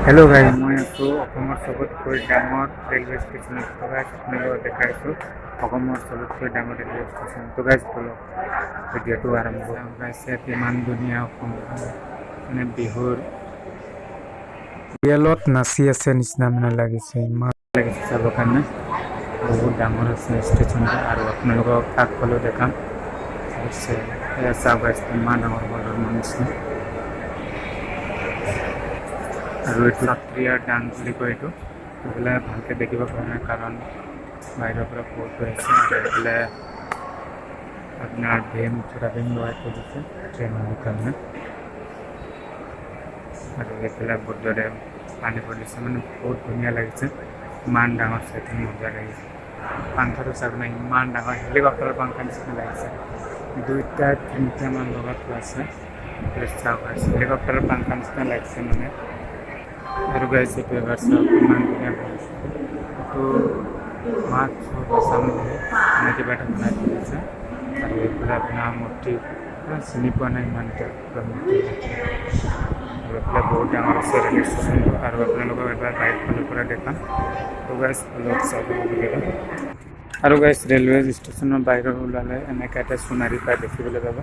hello guys মই আছোঁ অসমৰ চবতকৈ ডাঙৰ ৰেলৱে ষ্টেচনত তো গাইছ আপোনালোকক দেখাইছোঁ অসমৰ চবতকৈ ডাঙৰ ৰেলৱে ষ্টেচন তো গাইছ বলক ভিডিঅ'টো আৰম্ভ গাইছ ইমান ধুনীয়া অসমখন মানে বিহুৰ ৰিয়েলত নাচি আছে নিচিনা মানে লাগিছে ইমান লাগিছে চাবৰ কাৰণে বহুত ডাঙৰ আছে ষ্টেচনটো আৰু আপোনালোকক আগফালেও দেখাম এয়া চাওক গাইছ ইমান ডাঙৰ বলৰ নিচিনা আৰু এইটো সত্ৰীয়া ডান্স বুলি কয় এইটো এইফালে ভালকৈ দেখিব পৰা নাই কাৰণ বাহিৰৰ পৰা বহুত হৈ আছে আৰু এইফালে আপোনাৰ ভীম লগাই থৈ দিছে ট্ৰেইনৰ কাৰণে আৰু এইফালে বুদ্ধদেৱ পানী পৰিছে মানে বহুত ধুনীয়া লাগিছে ইমান ডাঙৰ চাইটো মজা লাগিছে পাংখাটো চাওক না ইমান ডাঙৰ হেলিকপ্টাৰৰ পাংখা নিচিনা লাগিছে দুইটা তিনিটামান লগাই থোৱা আছে চাওক হেলিকপ্টাৰৰ পাংখা নিচিনা লাগিছে মানে আৰু গাইছ এইটো এবাৰ চাওক ইমান ধুনীয়া লাগিছে এইটো মাছ চামুচ মানে কিবা এটা বনাই থৈ দিছে আৰু এইফালে আপোনাৰ মূৰ্তি চিনি পোৱা নাই ইমান এটা মূৰ্তি আৰু এইফালে বহুত ডাঙৰ আছে ৰেলৱে ষ্টেচনটো আৰু আপোনালোকক এবাৰ বাহিৰফালৰ পৰা দেখাম তো গাইছ অলপ চাব আৰু গাইছ ৰেলৱে ষ্টেচনৰ বাহিৰত ওলালে এনেকৈ এটা সোণাৰী পাই দেখিবলৈ পাব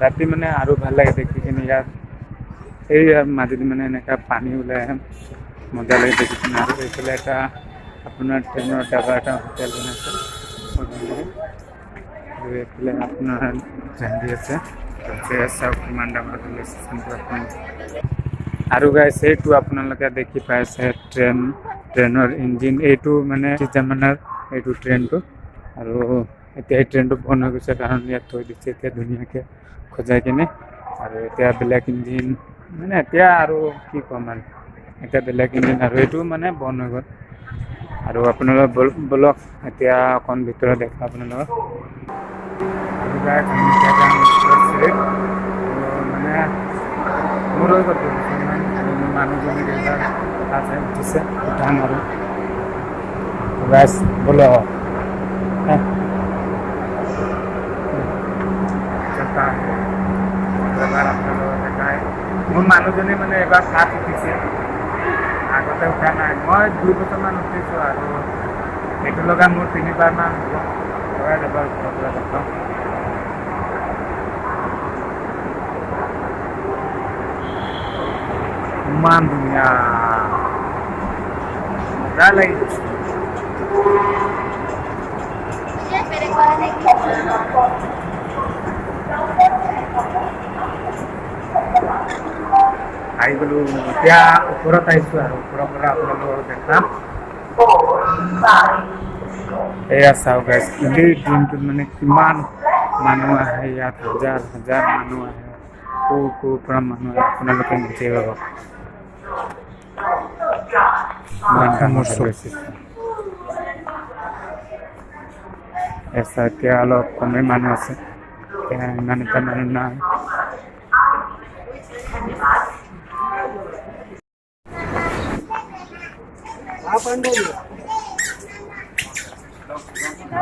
ৰাতি মানে আৰু ভাল লাগে দেখি কিনে ইয়াত এই মাজেদি মানে এনেকুৱা পানী ওলাই আহে মজা লাগে দেখি কিনে আৰু এইফালে এটা আপোনাৰ ট্ৰেইনৰ ডাবা এটা হোটেল বনাইছে আৰু এইফালে আপোনাৰ ট্ৰেইন দি আছে চাওক কিমান ডাঙৰ ৰেলৱে ষ্টেচনটো আৰু গাইছ এইটো আপোনালোকে দেখি পাইছে ট্ৰেইনৰ ইঞ্জিন এইটো মানে জামানাৰ এইটো ট্ৰেইনটো আৰু এতিয়া এই ট্ৰেইনটো বন্ধ হৈ গৈছে কাৰণ ইয়াত থৈ দিছে এতিয়া ধুনীয়াকৈ সজাই কিনে আৰু এতিয়া বেলেগ ইঞ্জিন মানে এতিয়া আৰু কি ক'ম আৰু এতিয়া বেলেগ ইঞ্জিন আৰু এইটো মানে বন্ধ হৈ গ'ল আৰু আপোনালোক বলক এতিয়া অকণ ভিতৰত দেখা আপোনালোকক আৰু গাইছ মানে মোৰ হৈ গ'ল মানুহজনী আছে উঠিছে উঠাম আৰু গাইছ বলক এবাৰ আপোনালোকক দেখাই মোৰ মানুহজনী মানে এবাৰ ফাৰ্ষ্ট উঠিছে আগতে উঠা নাই মই 2 বছৰমান উঠিছোঁ আৰু এইটো লগা মোৰ 3বাৰমান হ'ব এবাৰ ওপৰৰ পৰা দেখাওঁ ইমান ধুনীয়া মজা লাগিছে আহি গ'লোঁ এতিয়া ওপৰত আহিছোঁ আৰু ওপৰৰ পৰা আপোনালোকক দেখাম এয়া চাওক গাইছ গোটেই দিনটোত মানে কিমান মানুহ আহে ইয়াত হাজাৰ হাজাৰ মানুহ আহে ক'ৰ পৰা মানুহ আহে আপোনালোকে নিজে ভাবক ইমান ডাঙৰ হৈছে এতিয়া অলপ কমেই মানুহ আছে এতিয়া ইমান এটা মানুহ নাই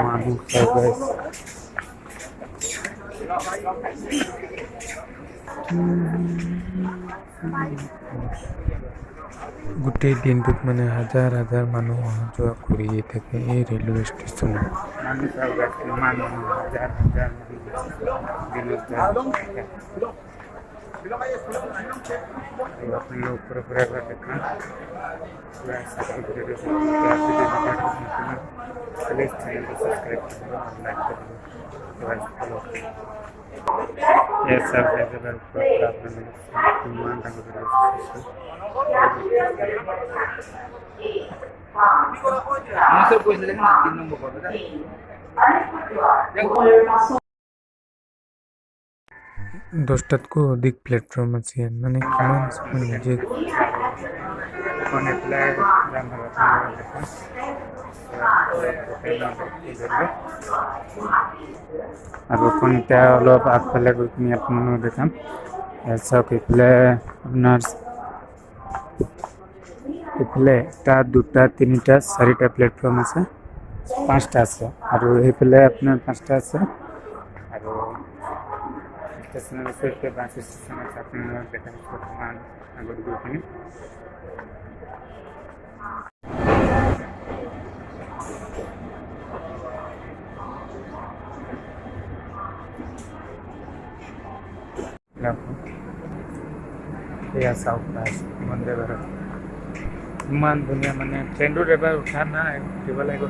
মানুহ গোটেই দিনটোত মানে হাজাৰ হাজাৰ মানুহ অহা যোৱা কৰিয়ে থাকে এই ৰেলৱে ষ্টেচনত দহটাতকৈ অধিক প্লেটফৰ্ম আছে ইয়াত মানে কিমান নিজে আৰু অকণ এতিয়া অলপ আগফালে গৈ কিনি আপোনালোকক দেখাম চাওক এইফালে আপোনাৰ এইফালে 1 2 3 4টা প্লেটফৰ্ম আছে 5টা আছে আৰু এইফালে আপোনাৰ 5টা আছে আৰু ষ্টেচনৰ ওচৰতে বাছ ষ্টেচন আছে আপোনালোকক দেখাইছোঁ অকণমান আগত গৈ কিনি এয়া চাওক বাছ বন্দে ভাৰত ইমান ধুনীয়া মানে ট্ৰেইনটোত এবাৰ উঠা নাই উঠিব লাগিব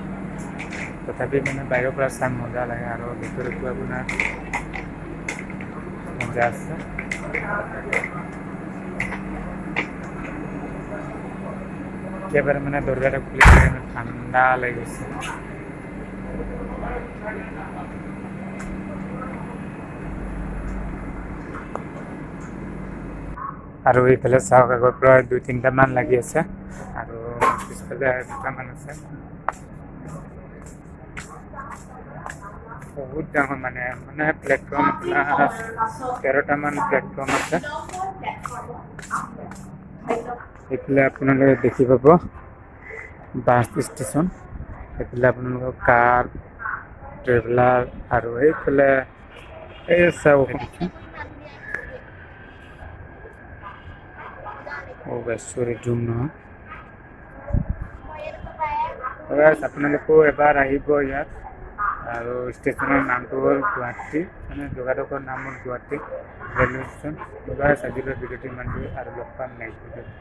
তথাপি মানে বাহিৰৰ পৰা চাই মজা লাগে আৰু ভিতৰতো আপোনাৰ মজা আছে একেবাৰে মানে দৰজাটা খুলি ঠাণ্ডা লাগিছে আৰু এইফালে চাওক আগৰ পৰা 2-3টা মান লাগি আছে আৰু পিছফালে 2টা মান আছে বহুত ডাঙৰ মানে প্লেটফৰ্ম আপোনাৰ 13টা মান প্লেটফৰ্ম আছে এইফালে আপোনালোকে দেখি পাব বাছ ষ্টেচন এইফালে আপোনালোকৰ কাৰ ট্ৰেভেলাৰ আৰু এইফালে এই চাওক সৰি জুম নহয় আপোনালোকেও এবাৰ আহিব ইয়াত আৰু ষ্টেচনৰ নামটো হ'ল গুৱাহাটী মানে যোগাযোগৰ নাম হ'ল গুৱাহাটী ৰেলৱে ষ্টেচন আজিলৈ ভিডিঅ'টো ইমানটোৱে আৰু লগ পাম নেক্সট ভিডিঅ'ত